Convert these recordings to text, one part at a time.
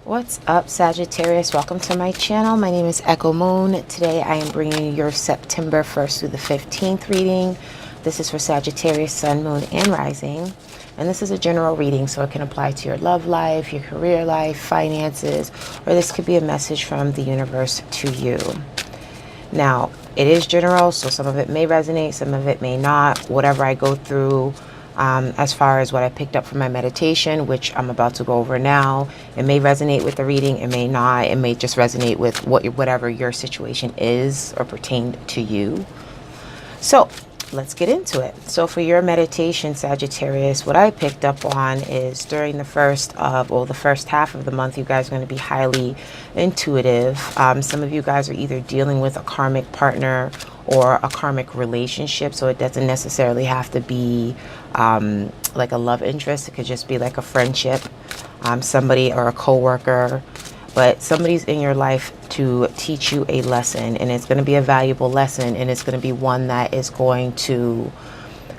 What's up, Sagittarius? Welcome to my channel. My name is Echo Moon. Today I am bringing you your September 1st through the 15th reading. This is for Sagittarius, Sun, Moon, and Rising. And this is a general reading, so it can apply to your love life, your career life, finances, or this could be a message from the universe to you. Now, it is general, so some of it may resonate, some of it may not. Whatever I go through, as far as what I picked up from my meditation, which I'm about to go over now, it may resonate with the reading, it may not. It may just resonate with whatever your situation is or pertained to you. So let's get into it. So for your meditation, Sagittarius, what I picked up on is during the first half of the month, you guys are going to be highly intuitive. Some of you guys are either dealing with a karmic partner or a karmic relationship, so it doesn't necessarily have to be like a love interest. It could just be like a friendship, somebody or a co-worker, but somebody's in your life to teach you a lesson, and it's going to be a valuable lesson, and it's going to be one that is going to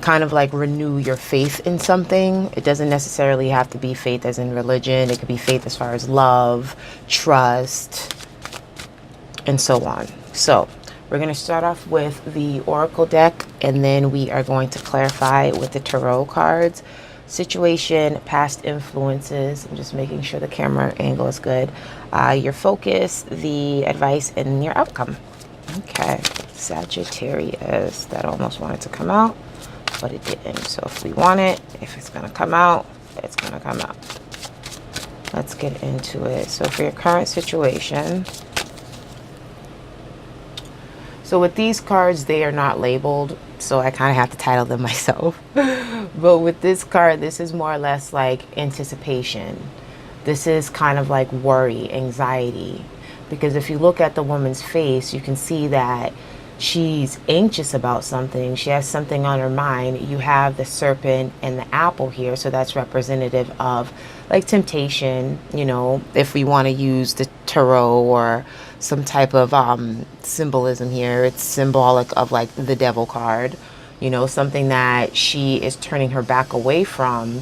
kind of like renew your faith in something. It doesn't necessarily have to be faith as in religion. It could be faith as far as love, trust, and so on. So we're going to start off with the Oracle deck, and then we are going to clarify with the Tarot cards. Situation, past influences. I'm just making sure the camera angle is good. Your focus, the advice, and your outcome. Okay, Sagittarius. That almost wanted to come out, but it didn't. So if we want it, if it's going to come out, it's going to come out. Let's get into it. So for your current situation, so with these cards, they are not labeled, so I kind of have to title them myself. But with this card, this is more or less like anticipation. This is kind of like worry, anxiety. Because if you look at the woman's face, you can see that she's anxious about something. She has something on her mind. You have the serpent and the apple here, so that's representative of like temptation, you know, if we want to use the tarot or some type of symbolism here. It's symbolic of like the devil card, you know, something that she is turning her back away from,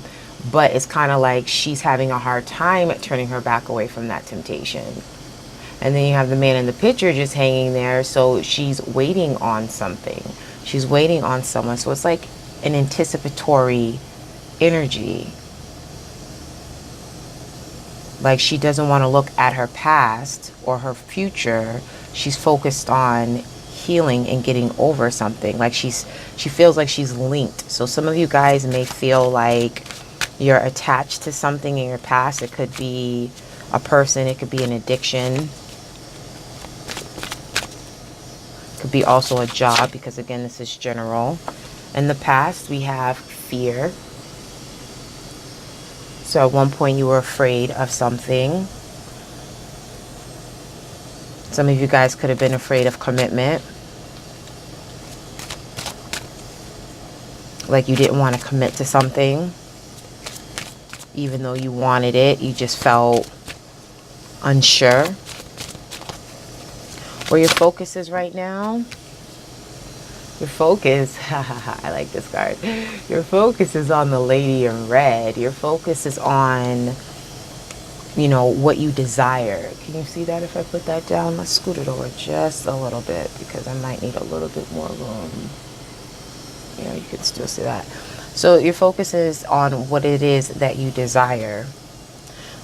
but it's kind of like she's having a hard time at turning her back away from that temptation. And then you have the man in the picture just hanging there, so she's waiting on something. She's waiting on someone, so it's like an anticipatory energy. Like she doesn't want to look at her past or her future. She's focused on healing and getting over something. Like she feels like she's linked. So some of you guys may feel like you're attached to something in your past. It could be a person. It could be an addiction. It could be also a job, because again, this is general. In the past, we have fear. So at one point you were afraid of something. Some of you guys could have been afraid of commitment. Like you didn't want to commit to something. Even though you wanted it, you just felt unsure. Where your focus is right now. Your focus, I like this card. Your focus is on the lady in red. Your focus is on, you know, what you desire. Can you see that if I put that down? Let's scoot it over just a little bit, because I might need a little bit more room. Yeah, you can still see that. So your focus is on what it is that you desire.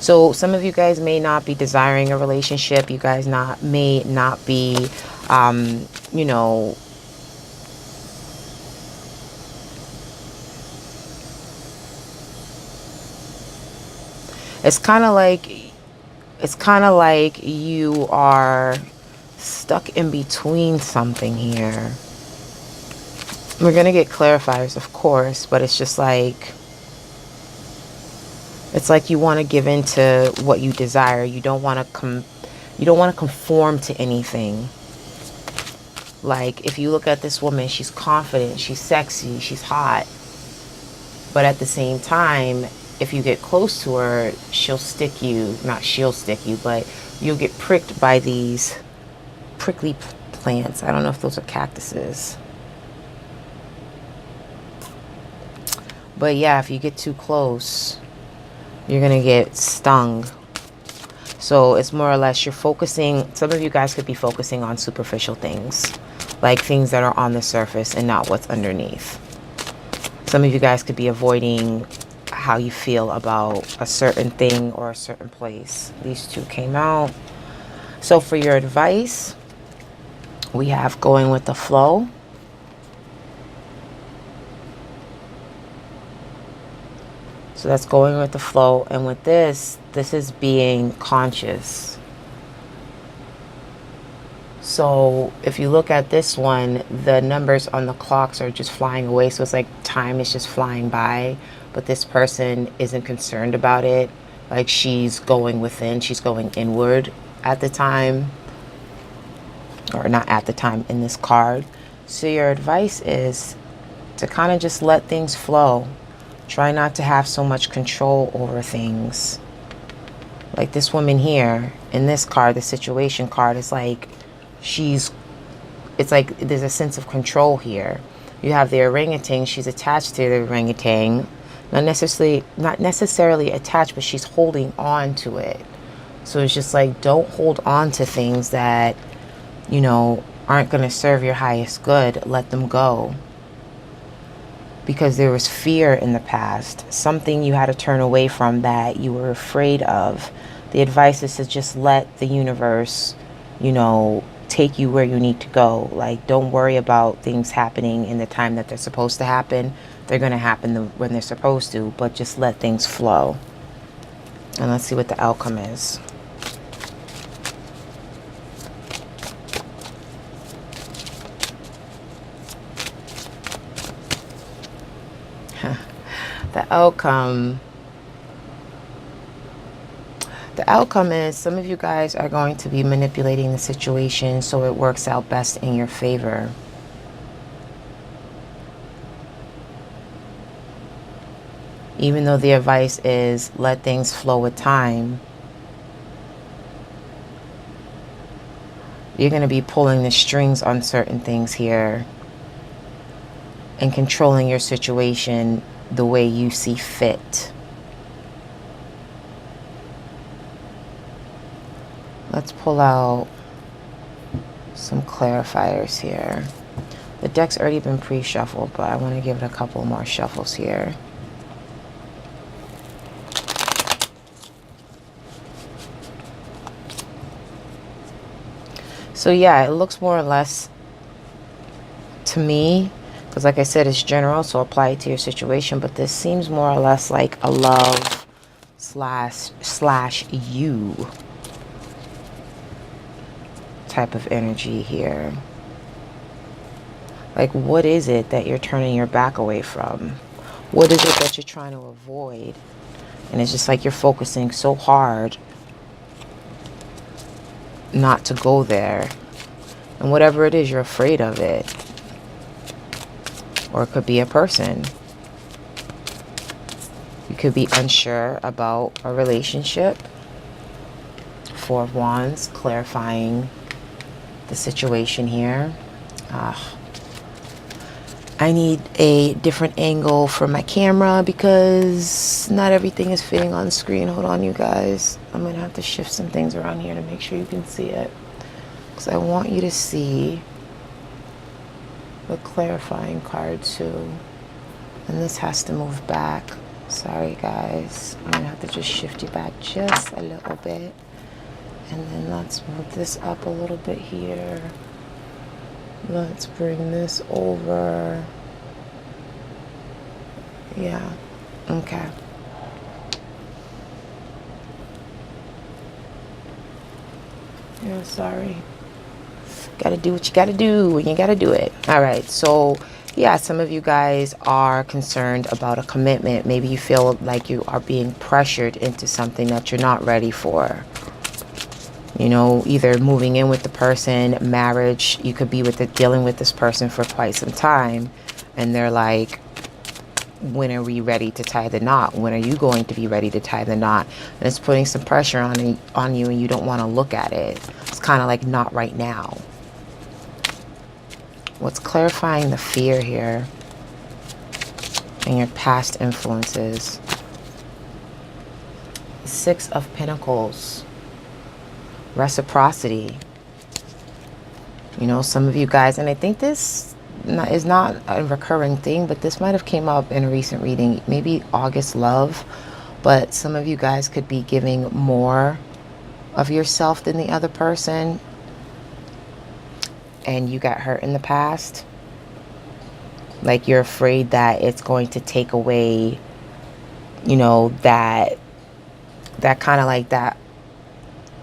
So some of you guys may not be desiring a relationship. You guys may not be, you know, it's kind of like you are stuck in between something here. We're going to get clarifiers, of course, but it's just like, it's like you want to give in to what you desire. You don't want to conform to anything. Like if you look at this woman, she's confident, she's sexy, she's hot. But at the same time, if you get close to her, she'll stick you. Not she'll stick you, but you'll get pricked by these prickly plants. I don't know if those are cactuses. But yeah, if you get too close, you're going to get stung. So it's more or less you're focusing, some of you guys could be focusing on superficial things, like things that are on the surface and not what's underneath. Some of you guys could be avoiding how you feel about a certain thing or a certain place. These two came out. So for your advice, we have going with the flow. So that's going with the flow. And with this is being conscious. So if you look at this one, the numbers on the clocks are just flying away. So it's like time is just flying by. But this person isn't concerned about it. Like she's going within, she's going inward at the time. Or not at the time in this card. So your advice is to kind of just let things flow. Try not to have so much control over things. Like this woman here in this card, the situation card, is like it's like there's a sense of control here. You have the orangutan, she's attached to the orangutan. Not necessarily attached, but she's holding on to it. So it's just like, don't hold on to things that, you know, aren't going to serve your highest good. Let them go. Because there was fear in the past, something you had to turn away from that you were afraid of. The advice is to just let the universe, you know, take you where you need to go. Like, don't worry about things happening in the time that they're supposed to happen. They're going to happen when they're supposed to, but just let things flow. And let's see what the outcome is. The outcome is some of you guys are going to be manipulating the situation so it works out best in your favor. Even though the advice is let things flow with time, you're going to be pulling the strings on certain things here and controlling your situation the way you see fit. Let's pull out some clarifiers here. The deck's already been pre-shuffled, but I want to give it a couple more shuffles here. So yeah, it looks more or less to me, because like I said, it's general, so apply it to your situation, but this seems more or less like a love slash you type of energy here. Like, what is it that you're turning your back away from? What is it that you're trying to avoid? And it's just like you're focusing so hard not to go there. And whatever it is, you're afraid of it. Or it could be a person. You could be unsure about a relationship. Four of Wands, clarifying the situation here. I need a different angle for my camera because not everything is fitting on screen. Hold on, you guys. I'm going to have to shift some things around here to make sure you can see it. Because I want you to see the clarifying card too. And this has to move back. Sorry, guys. I'm going to have to just shift you back just a little bit. And then let's move this up a little bit here. Let's bring this over. Yeah, okay. Yeah, sorry. Gotta do what you gotta do when you gotta do it. All right, so yeah, some of you guys are concerned about a commitment. Maybe you feel like you are being pressured into something that you're not ready for. You know, either moving in with the person, marriage. You could be dealing with this person for quite some time, and they're like, when are we ready to tie the knot? When are you going to be ready to tie the knot? And it's putting some pressure on you, and you don't want to look at it. It's kind of like, not right now. What's clarifying the fear here and your past influences? 6 of Pentacles. reciprocity. You know, some of you guys, and I think this is not a recurring thing, but this might have came up in a recent reading, maybe August love, but some of you guys could be giving more of yourself than the other person, and you got hurt in the past. Like you're afraid that it's going to take away, you know, that kind of like that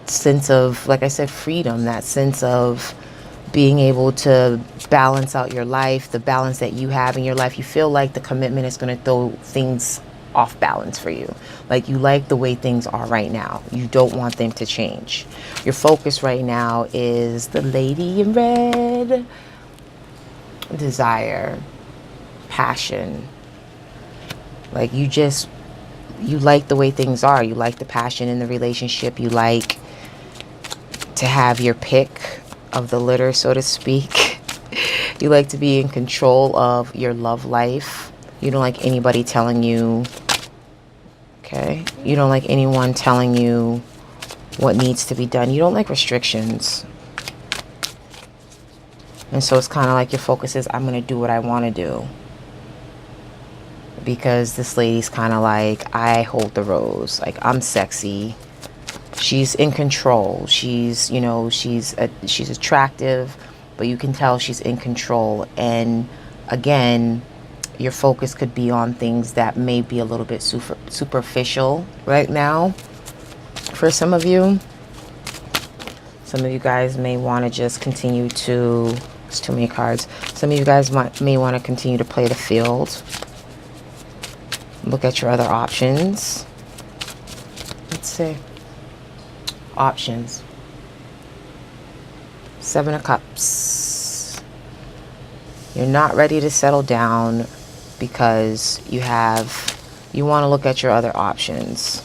sense of, like I said, freedom, that sense of being able to balance out your life, the balance that you have in your life. You feel like the commitment is going to throw things off balance for you. Like you like the way things are right now. You don't want them to change. Your focus right now is the lady in red. Desire, passion. Like you like the way things are. You like the passion in the relationship. You like to have your pick of the litter, so to speak. You like to be in control of your love life. You don't like anybody telling you, okay? You don't like anyone telling you what needs to be done. You don't like restrictions. And so it's kind of like your focus is, I'm going to do what I want to do. Because this lady's kind of like, I hold the rose. Like, I'm sexy. She's in control. She's, you know, she's attractive, but you can tell she's in control. And again, your focus could be on things that may be a little bit superficial right now for some of you. Some of you guys may want to just continue to, it's too many cards. Some of you guys may want to continue to play the field. Look at your other options. Let's see. Options. Seven of Cups. You're not ready to settle down because you want to look at your other options.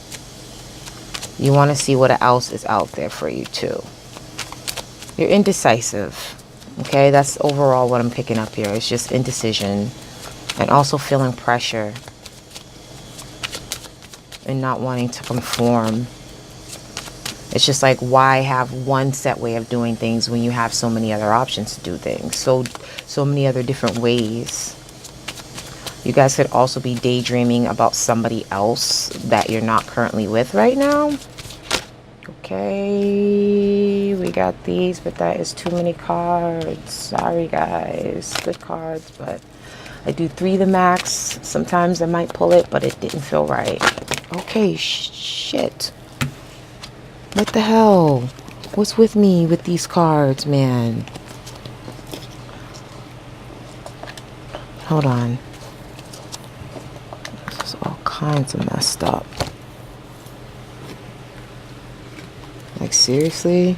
You want to see what else is out there for you too. You're indecisive. Okay, that's overall what I'm picking up here. It's just indecision and also feeling pressure and not wanting to conform. It's just like, why have one set way of doing things when you have so many other options to do things? So many other different ways. You guys could also be daydreaming about somebody else that you're not currently with right now. Okay, we got these, but that is too many cards. Sorry guys, good cards, but I do 3 the max. Sometimes I might pull it, but it didn't feel right. Okay, shit. What the hell? What's with me with these cards, man? Hold on. This is all kinds of messed up. Like, seriously?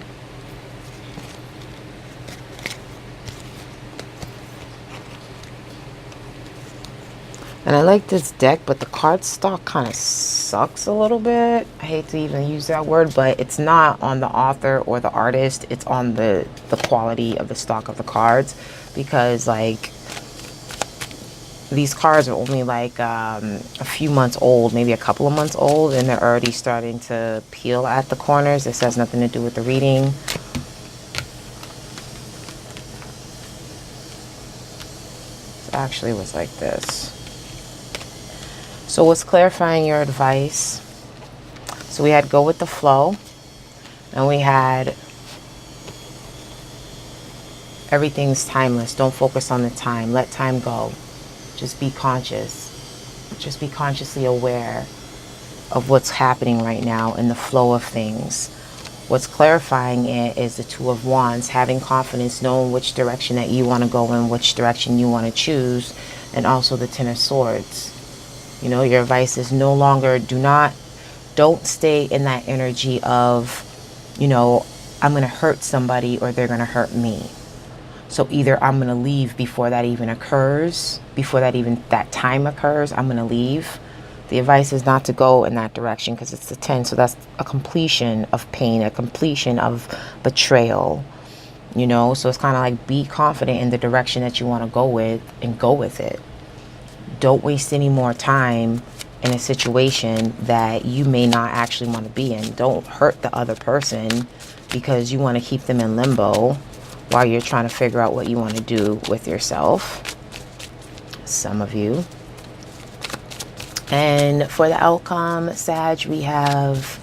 And I like this deck, but the card stock kind of sucks a little bit. I hate to even use that word, but it's not on the author or the artist. It's on the quality of the stock of the cards. Because, like, these cards are only, like, a few months old, maybe a couple of months old, and they're already starting to peel at the corners. This has nothing to do with the reading. It actually was like this. So what's clarifying your advice? So we had go with the flow, and we had everything's timeless. Don't focus on the time. Let time go. Just be conscious. Just be consciously aware of what's happening right now in the flow of things. What's clarifying it is the Two of Wands, having confidence, knowing which direction that you want to go in, which direction you want to choose, and also the Ten of Swords. You know, your advice is no longer, don't stay in that energy of, you know, I'm going to hurt somebody or they're going to hurt me. So either I'm going to leave before that even occurs, before that time occurs, I'm going to leave. The advice is not to go in that direction because it's the 10. So that's a completion of pain, a completion of betrayal, you know. So it's kind of like, be confident in the direction that you want to go with and go with it. Don't waste any more time in a situation that you may not actually want to be in. Don't hurt the other person because you want to keep them in limbo while you're trying to figure out what you want to do with yourself. Some of you. And for the outcome, Sag, we have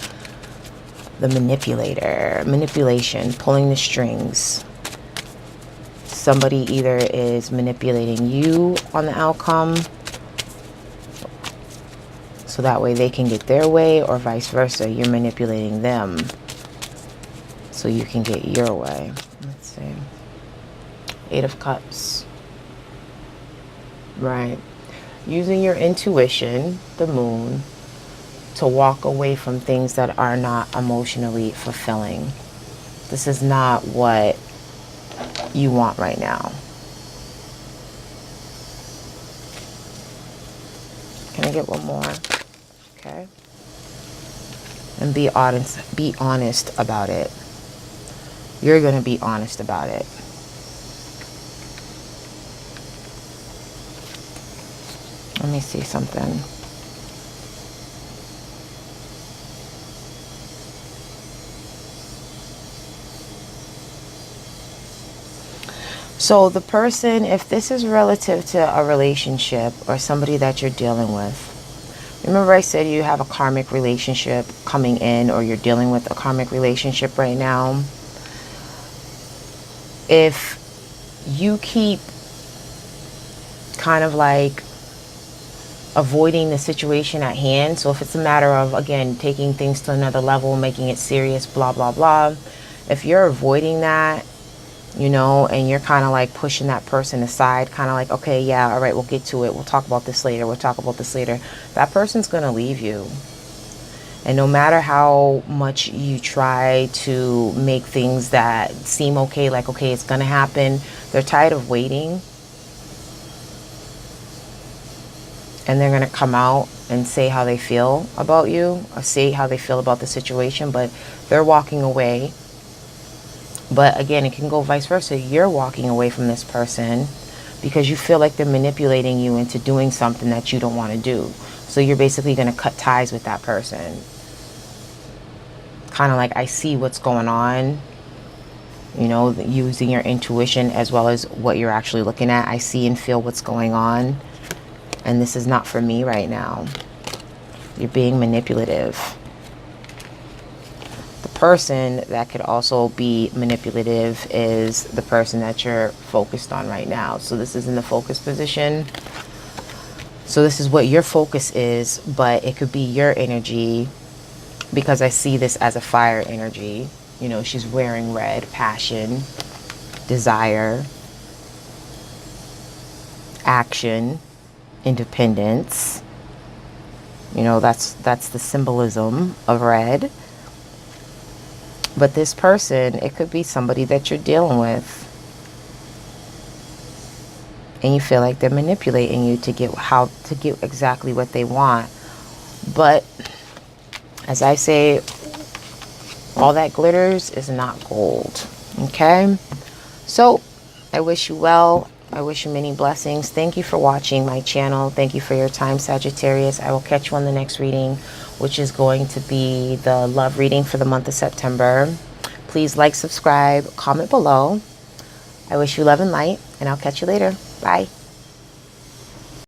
the manipulator. Manipulation, pulling the strings. Somebody either is manipulating you on the outcome, so that way they can get their way, or vice versa. You're manipulating them so you can get your way. Let's see. 8 of Cups. Right. Using your intuition, the moon, to walk away from things that are not emotionally fulfilling. This is not what you want right now. Can I get one more? Okay. And be honest about it. You're going to be honest about it. Let me see something. So the person, if this is relative to a relationship or somebody that you're dealing with, remember I said you have a karmic relationship coming in, or you're dealing with a karmic relationship right now. If you keep kind of like avoiding the situation at hand, so if it's a matter of, again, taking things to another level, making it serious, blah, blah, blah, if you're avoiding that, you know, and you're kind of like pushing that person aside, kind of like, okay, yeah, all right, we'll get to it. We'll talk about this later. We'll talk about this later. That person's going to leave you. And no matter how much you try to make things that seem okay, like, okay, it's going to happen, they're tired of waiting. And they're going to come out and say how they feel about you, or say how they feel about the situation, but they're walking away. But again, it can go vice versa. You're walking away from this person because you feel like they're manipulating you into doing something that you don't want to do. So you're basically going to cut ties with that person. Kind of like, I see what's going on, you know, using your intuition as well as what you're actually looking at. I see and feel what's going on. And this is not for me right now. You're being manipulative. Person that could also be manipulative is the person that you're focused on right now. So this is in the focus position. So this is what your focus is, but it could be your energy, because I see this as a fire energy. You know, she's wearing red, passion, desire, action, independence. You know, that's the symbolism of red. But this person, it could be somebody that you're dealing with, and you feel like they're manipulating you to get exactly what they want. But as I say, all that glitters is not gold. Okay? So I wish you well. I wish you many blessings. Thank you for watching my channel. Thank you for your time, Sagittarius. I will catch you on the next reading, which is going to be the love reading for the month of September. Please like, subscribe, comment below. I wish you love and light, and I'll catch you later. Bye.